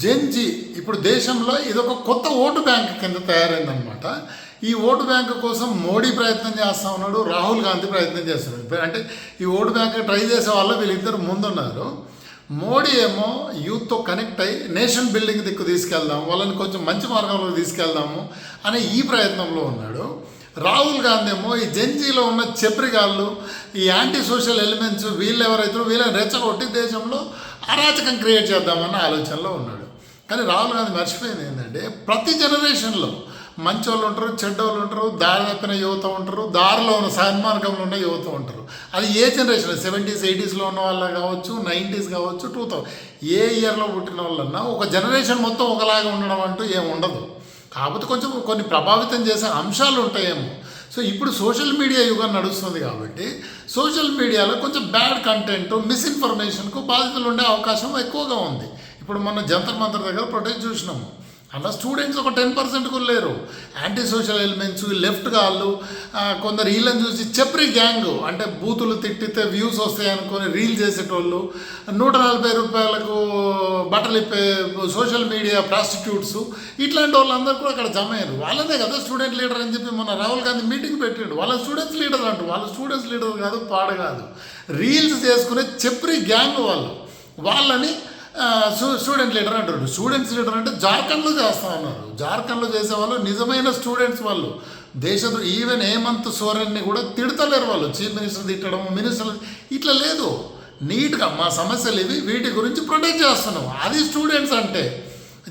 Gen Z ఇప్పుడు దేశంలో ఇదొక కొత్త ఓటు బ్యాంక్ కింద తయారైందనమాట. ఈ ఓటు బ్యాంక్ కోసం మోడీ ప్రయత్నం చేస్తూ ఉన్నాడు, రాహుల్ గాంధీ ప్రయత్నం చేస్తున్నాడు. అంటే ఈ ఓటు బ్యాంక్ ట్రై చేసే వాళ్ళు వీళ్ళిద్దరు ముందున్నారు. మోడీ ఏమో యూత్తో కనెక్ట్ అయ్యి నేషన్ బిల్డింగ్ దిక్కు తీసుకెళ్దాం, వాళ్ళని కొంచెం మంచి మార్గంలో తీసుకెళ్దాము అనే ఈ ప్రయత్నంలో ఉన్నాడు. రాహుల్ గాంధీ ఏమో ఈ జెన్జీలో ఉన్న చెప్రిగాళ్ళు, ఈ యాంటీ సోషల్ ఎలిమెంట్స్ వీళ్ళు ఎవరైతే వీళ్ళని రెచ్చగొట్టి దేశంలో అరాచకం క్రియేట్ చేద్దామన్న ఆలోచనలో ఉన్నాడు. కానీ రాహుల్ గాంధీ మర్చిపోయింది ఏంటంటే ప్రతి జనరేషన్లో మంచోళ్ళు ఉంటారు, చెడ్డోళ్ళు ఉంటారు, దారి తప్పిన యువత ఉంటారు, దారిలో ఉన్న సన్మార్గంలో ఉన్న యువత ఉంటారు. అది ఏ జనరేషన్ 70s 80sలో ఉన్న వాళ్ళు కావచ్చు, 90s కావచ్చు, 2000 ఏ ఇయర్లో పుట్టిన వాళ్ళన్నా ఒక జనరేషన్ మొత్తం ఒకలాగా ఉండడం అంటూ ఏమి ఉండదు. కాకపోతే కొంచెం కొన్ని ప్రభావితం చేసే అంశాలు ఉంటాయేమో. సో ఇప్పుడు సోషల్ మీడియా యుగం నడుస్తుంది కాబట్టి సోషల్ మీడియాలో కొంచెం బ్యాడ్ కంటెంట్, మిస్ఇన్ఫర్మేషన్కు బాధితులు ఉండే అవకాశం ఎక్కువగా ఉంది. ఇప్పుడు మన జంతర్ మంతర్ దగ్గర ప్రొటెస్ట్ చూసినాము, అలా స్టూడెంట్స్ ఒక 10% కూడా లేరు. యాంటీ సోషల్ ఎలిమెంట్స్, లెఫ్ట్ గాళ్ళు, కొందరు వీళ్ళని చూసి చెప్రి గ్యాంగ్, అంటే బూతులు తిట్టితే వ్యూస్ వస్తాయి అనుకొని రీల్ చేసేటోళ్ళు, 140 రూపాయలకు బట్టలు ఇప్పే సోషల్ మీడియా ప్రాస్టిట్యూట్స్, ఇట్లాంటి వాళ్ళందరూ కూడా అక్కడ జమ అయ్యారు. వాళ్ళనే కదా స్టూడెంట్ లీడర్ అని చెప్పి మన రాహుల్ గాంధీ మీటింగ్ పెట్టిండు. వాళ్ళ స్టూడెంట్స్ లీడర్ అంటూ, వాళ్ళ స్టూడెంట్స్ లీడర్ కాదు, పాడు కాదు, రీల్స్ చేసుకునే చెప్రి గ్యాంగ్ వాళ్ళని స్టూడెంట్ లీడర్ అంటారు. స్టూడెంట్స్ లీడర్ అంటే జార్ఖండ్లో చేస్తూ ఉన్నారు. జార్ఖండ్లో చేసేవాళ్ళు నిజమైన స్టూడెంట్స్ వాళ్ళు. ఈవెన్ హేమంత్ సోరెన్ని కూడా తిడతలేరు వాళ్ళు. చీఫ్ మినిస్టర్ తిట్టడం, మినిస్టర్ ఇట్లా లేదు. నీట్గా మా సమస్యలు ఇవి, వీటి గురించి ప్రొటెక్ట్ చేస్తున్నాం. అది స్టూడెంట్స్ అంటే.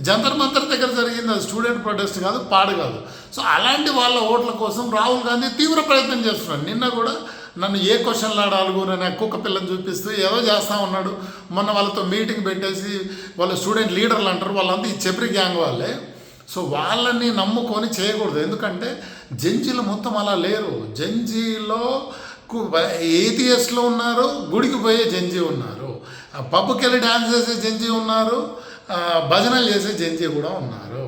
జంతర్ మంతర్ దగ్గర జరిగింది అది స్టూడెంట్ ప్రొటెస్ట్ కాదు, పాడు కాదు. సో అలాంటి వాళ్ళ ఓట్ల కోసం రాహుల్ గాంధీ తీవ్ర ప్రయత్నం చేస్తున్నాడు. నిన్న కూడా నన్ను ఏ క్వశ్చన్లు అడుగు నేను కుక్క పిల్లని చూపిస్తూ ఏదో చేస్తూ ఉన్నాడు. మొన్న వాళ్ళతో మీటింగ్ పెట్టేసి వాళ్ళు స్టూడెంట్ లీడర్లు అంటారు, వాళ్ళంతా ఈ చెప్రి గ్యాంగ్ వాళ్ళే. సో వాళ్ళని నమ్ముకొని చేయకూడదు. ఎందుకంటే జెన్జీలు మొత్తం అలా లేరు. జెన్జీలో ఏథియస్ట్లో ఉన్నారు, గుడికి పోయే జెన్జీ ఉన్నారు, పబ్కి వెళ్ళి డ్యాన్స్ చేసే జెన్జీ ఉన్నారు, భజనలు చేసే జెన్జీ కూడా ఉన్నారు,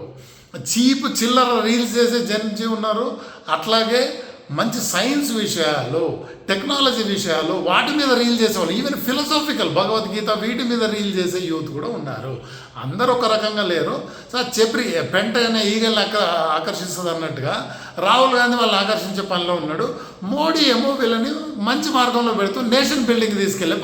చీప్ చిల్లర రీల్స్ చేసే జెన్జీ ఉన్నారు. అట్లాగే మంచి సైన్స్ విషయాలు, టెక్నాలజీ విషయాలు వాటి మీద రీల్ చేసేవాళ్ళు, ఈవెన్ ఫిలసాఫికల్ భగవద్గీత వీటి మీద రీల్ చేసే యూత్ కూడా ఉన్నారు. అందరూ ఒక రకంగా లేరు. సో చెప్రి పెంట అనే ఈగల్ని ఆకర్షిస్తుంది అన్నట్టుగా రాహుల్ గాంధీ వాళ్ళని ఆకర్షించే పనిలో ఉన్నాడు. మోడీ ఏమో వీళ్ళని మంచి మార్గంలో పెడుతూ నేషన్ బిల్డింగ్ తీసుకెళ్లే పని